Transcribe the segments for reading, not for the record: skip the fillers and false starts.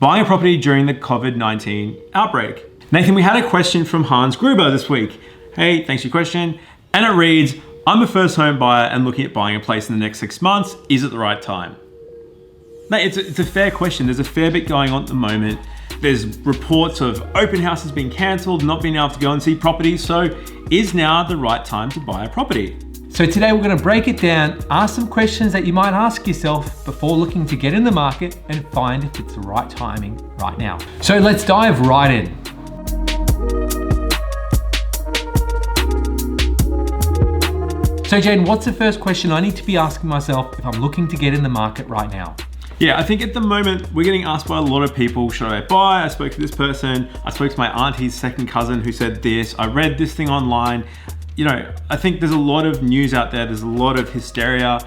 Buying a property during the COVID-19 outbreak. Nathan, we had a question from Hans Gruber this week. Hey, thanks for your question. And it reads, I'm a first home buyer and looking at buying a place in the next 6 months. Is it the right time? Mate, it's a fair question. There's a fair bit going on at the moment. There's reports of open houses being cancelled, not being able to go and see properties. So is now the right time to buy a property? So today we're going to break it down, ask some questions that you might ask yourself before looking to get in the market and find if it's the right timing right now. So let's dive right in. So Jayden, what's the first question I need to be asking myself if I'm looking to get in the market right now? Yeah, I think at the moment we're getting asked by a lot of people, should I buy? I spoke to this person. I spoke to my auntie's second cousin who said this. I read this thing online. You know, I think there's a lot of news out there. There's a lot of hysteria.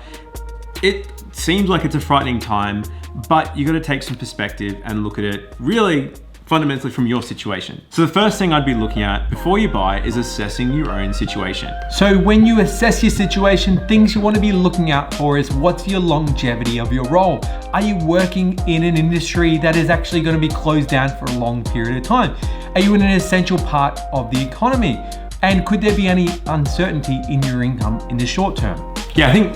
It seems like it's a frightening time, but you got to take some perspective and look at it really fundamentally from your situation. So the first thing I'd be looking at before you buy is assessing your own situation. So when you assess your situation, things you want to be looking out for is what's your longevity of your role? Are you working in an industry that is actually going to be closed down for a long period of time? Are you in an essential part of the economy? And could there be any uncertainty in your income in the short term? Yeah, I think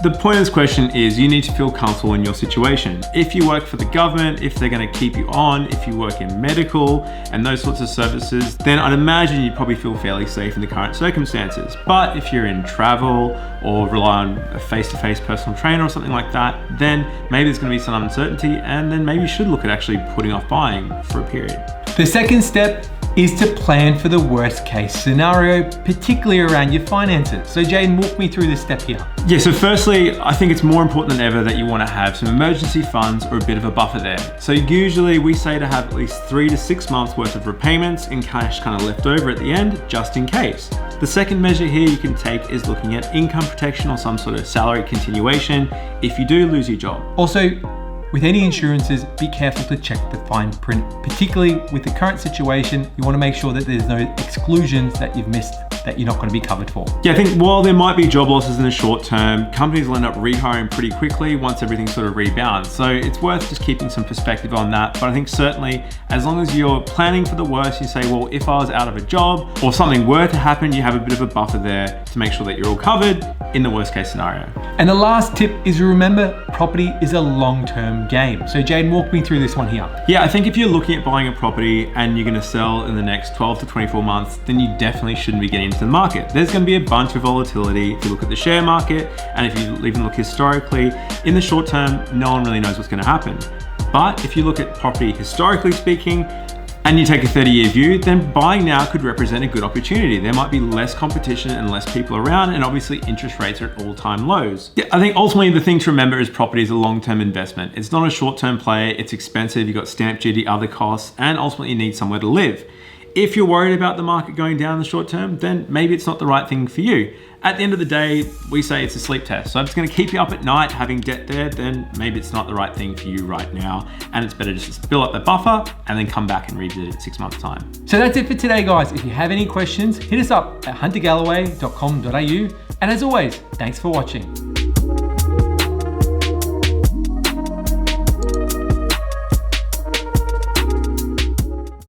the point of this question is you need to feel comfortable in your situation. If you work for the government, if they're going to keep you on, if you work in medical and those sorts of services, then I'd imagine you'd probably feel fairly safe in the current circumstances. But if you're in travel or rely on a face-to-face personal trainer or something like that, then maybe there's going to be some uncertainty and then maybe you should look at actually putting off buying for a period. The second step is to plan for the worst case scenario, particularly around your finances. So Jayden, walk me through this step here. Yeah, so firstly, I think it's more important than ever that you want to have some emergency funds or a bit of a buffer there. So usually we say to have at least 3 to 6 months worth of repayments in cash kind of left over at the end, just in case. The second measure here you can take is looking at income protection or some sort of salary continuation if you do lose your job. Also, with any insurances, be careful to check the fine print, particularly with the current situation. You want to make sure that there's no exclusions that you've missed that you're not going to be covered for. Yeah, I think while there might be job losses in the short term, companies will end up rehiring pretty quickly once everything sort of rebounds. So it's worth just keeping some perspective on that. But I think certainly as long as you're planning for the worst, you say, well, if I was out of a job or something were to happen, you have a bit of a buffer there to make sure that you're all covered in the worst case scenario. And the last tip is remember, property is a long-term game. So Jayden, walk me through this one here. Yeah, I think if you're looking at buying a property and you're going to sell in the next 12 to 24 months, then you definitely shouldn't be getting into the market. There's going to be a bunch of volatility. If you look at the share market and if you even look historically, in the short term, no one really knows what's going to happen. But if you look at property historically speaking, and you take a 30-year view, then buying now could represent a good opportunity. There might be less competition and less people around, and obviously interest rates are at all-time lows. Yeah, I think ultimately the thing to remember is property is a long-term investment. It's not a short-term play, it's expensive, you've got stamp duty, other costs, and ultimately you need somewhere to live. If you're worried about the market going down in the short term, then maybe it's not the right thing for you. At the end of the day, we say it's a sleep test. So if it's going to keep you up at night having debt there, then maybe it's not the right thing for you right now. And it's better just to build up the buffer and then come back and revisit it in 6 months' time. So that's it for today, guys. If you have any questions, hit us up at huntergalloway.com.au. And as always, thanks for watching.